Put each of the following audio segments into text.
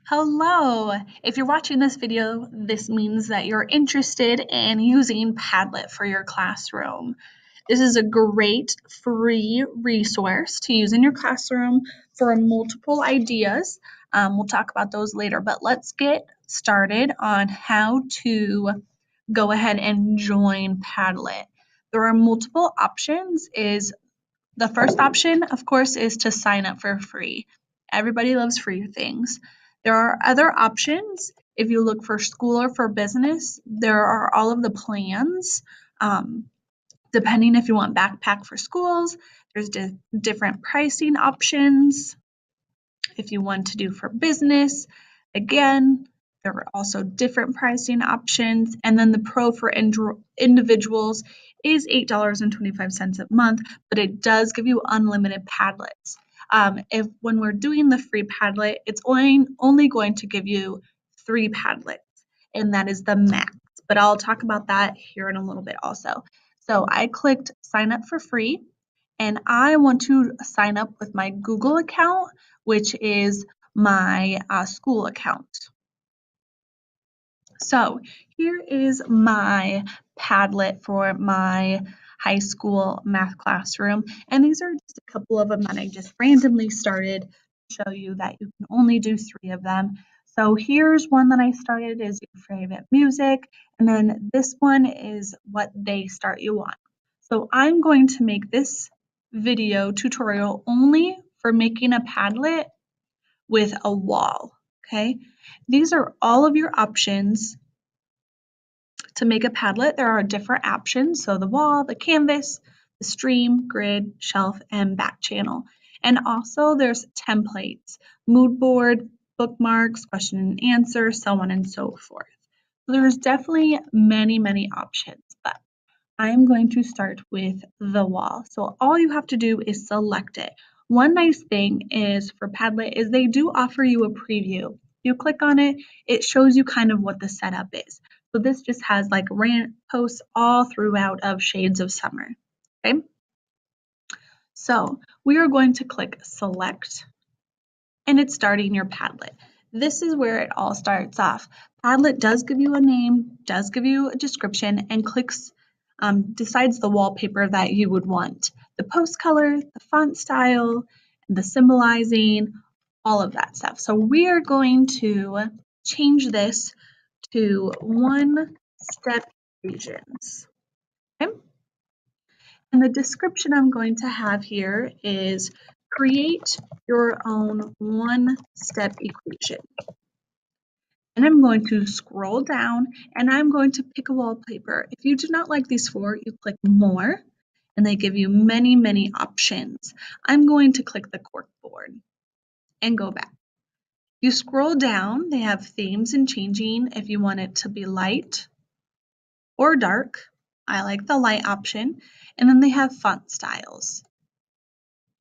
Hello! If you're watching this video, this means that you're interested in using Padlet for your classroom. This is a great free resource to use in your classroom for multiple ideas. We'll talk about those later, but let's get started on how to go ahead and join Padlet. There are multiple options. The first option, of course, is to sign up for free. Everybody loves free things. There are other options. If you look for school or for business, there are all of the plans. Depending if you want backpack for schools, there's different pricing options. If you want to do for business, again, there are also different pricing options. And then the pro for individuals is $8.25 a month, but it does give you unlimited Padlets. If when we're doing the free Padlet, it's only going to give you 3 Padlets, and that is the max. But I'll talk about that here in a little bit also. So I clicked sign up for free, and I want to sign up with my Google account, which is my school account. So here is my Padlet for my high school math classroom, and these are just a couple of them that I just randomly started to show you that you can only do 3 of them. So here's one that I started is your favorite music, and then this one is what they start you on. So I'm going to make this video tutorial only for making a Padlet with a wall, okay? These are all of your options to make a Padlet. There are different options, so the wall, the canvas, the stream, grid, shelf, and back channel. And also there's templates, mood board, bookmarks, question and answer, so on and so forth. So there's definitely many options, but I'm going to start with the wall. So all you have to do is select it. One nice thing is for Padlet is they do offer you a preview. You click on it, it shows you kind of what the setup is. So this just has like rant posts all throughout of Shades of Summer, okay? So we are going to click select, and it's starting your Padlet. This is where it all starts off. Padlet does give you a name, does give you a description, and decides the wallpaper that you would want. The post color, the font style, the symbolizing, all of that stuff. So we are going to change this to one-step equations. Okay? And the description I'm going to have here is create your own one-step equation. And I'm going to scroll down and I'm going to pick a wallpaper. If you do not like these 4, you click more and they give you many options. I'm going to click the corkboard and go back. You scroll down, they have themes and changing if you want it to be light or dark. I like the light option. And then they have font styles.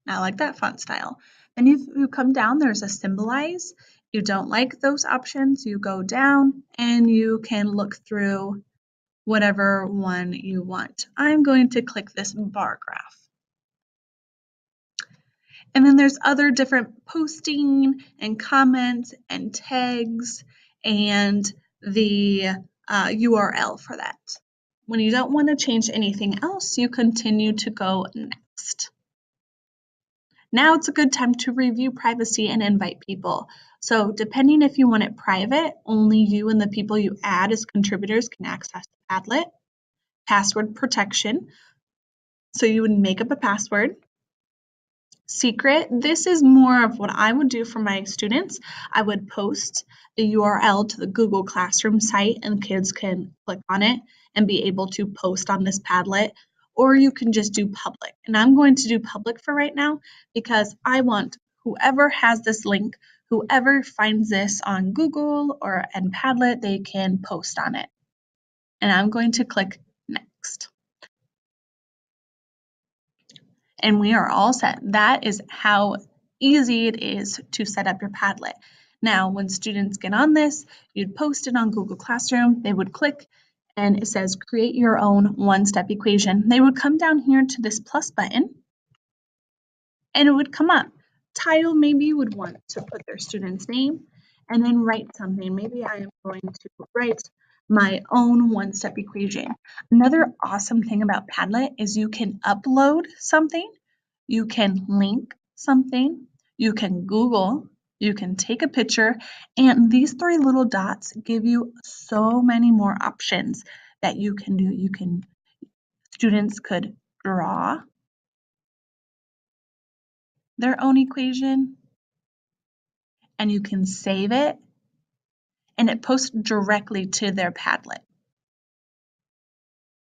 I like that font style. Then you come down, there's a symbolize. You don't like those options, you go down and you can look through whatever one you want. I'm going to click this bar graph. And then there's other different posting and comments and tags and the URL for that. When you don't want to change anything else, you continue to go next. Now it's a good time to review privacy and invite people. So depending if you want it private, only you and the people you add as contributors can access Padlet. Password protection. So you would make up a password. Secret, this is more of what I would do for my students. I would post the URL to the Google Classroom site and kids can click on it and be able to post on this Padlet, or you can just do public. And I'm going to do public for right now because I want whoever has this link, whoever finds this on Google or in Padlet, they can post on it. And I'm going to click next. And we are all set. That is how easy it is to set up your Padlet. Now, when students get on this, you'd post it on Google Classroom, they would click, and it says create your own one-step equation. They would come down here to this plus button, and it would come up. Title, maybe you would want to put their student's name, and then write something. Maybe I am going to write my own one-step equation. Another awesome thing about Padlet is you can upload something, you can link something, you can Google, you can take a picture, and these three little dots give you so many more options that you can do. Students could draw their own equation, and you can save it, and it posts directly to their Padlet.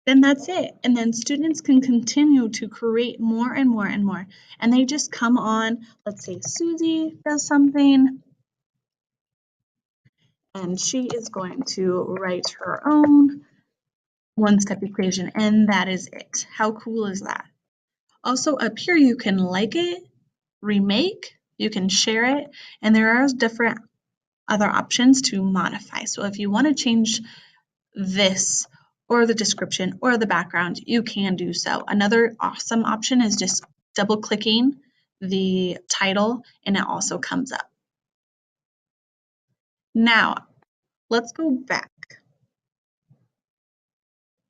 Then that's it. And then students can continue to create more and more and more. And they just come on, let's say Susie does something, and she is going to write her own one-step equation, and that is it. How cool is that? Also up here, you can like it, remake, you can share it, and there are different other options to modify. So if you want to change this or the description or the background, you can do so. Another awesome option is just double clicking the title and it also comes up. Now, let's go back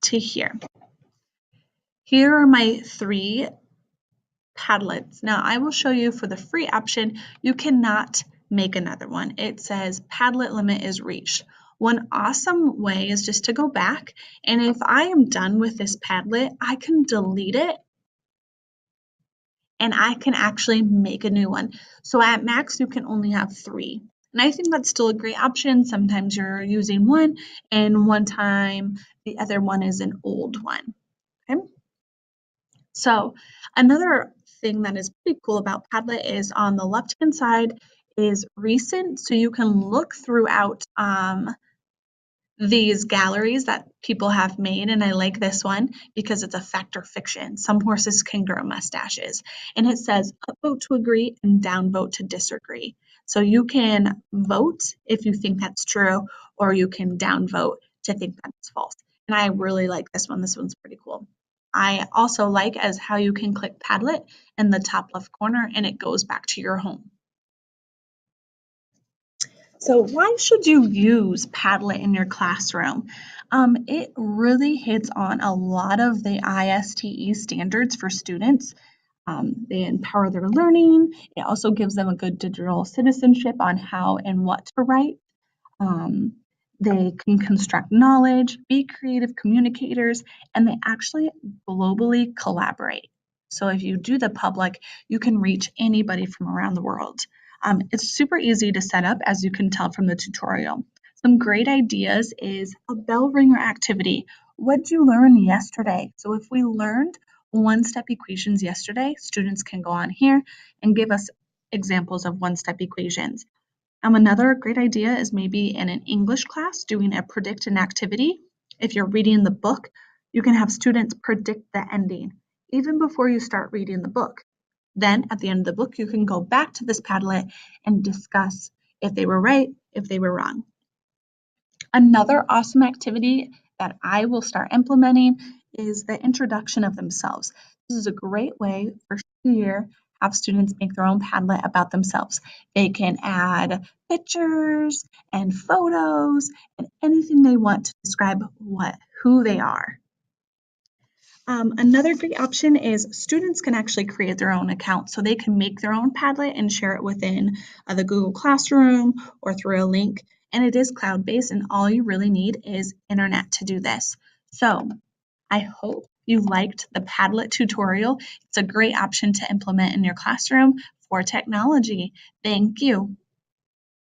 to here. Here are my 3 Padlets. Now, I will show you for the free option, you cannot make another one. It says Padlet limit is reached. One awesome way is just to go back, and if I am done with this Padlet, I can delete it and I can actually make a new one. So at max, you can only have 3. And I think that's still a great option. Sometimes you're using one, and one time the other one is an old one. Okay? So another thing that is pretty cool about Padlet is on the left-hand side is recent. So you can look throughout these galleries that people have made, and I like this one because it's a fact or fiction. Some horses can grow mustaches, and it says upvote to agree and downvote to disagree. So you can vote if you think that's true, or you can downvote to think that's false. And I really like this one. This one's pretty cool. I also like as how you can click Padlet in the top left corner and it goes back to your home. So why should you use Padlet in your classroom? It really hits on a lot of the ISTE standards for students. They empower their learning. It also gives them a good digital citizenship on how and what to write. They can construct knowledge, be creative communicators, and they actually globally collaborate. So if you do the public, you can reach anybody from around the world. It's super easy to set up, as you can tell from the tutorial. Some great ideas is a bell ringer activity. What did you learn yesterday? So if we learned one-step equations yesterday, students can go on here and give us examples of one-step equations. Another great idea is maybe in an English class doing a predict an activity. If you're reading the book, you can have students predict the ending even before you start reading the book. Then at the end of the book, you can go back to this Padlet and discuss if they were right, if they were wrong. Another awesome activity that I will start implementing is the introduction of themselves. This is a great way for year have students make their own Padlet about themselves. They can add pictures and photos and anything they want to describe who they are. Another great option is students can actually create their own account. So they can make their own Padlet and share it within the Google Classroom or through a link. And it is cloud-based, and all you really need is internet to do this. So I hope you liked the Padlet tutorial. It's a great option to implement in your classroom for technology. Thank you.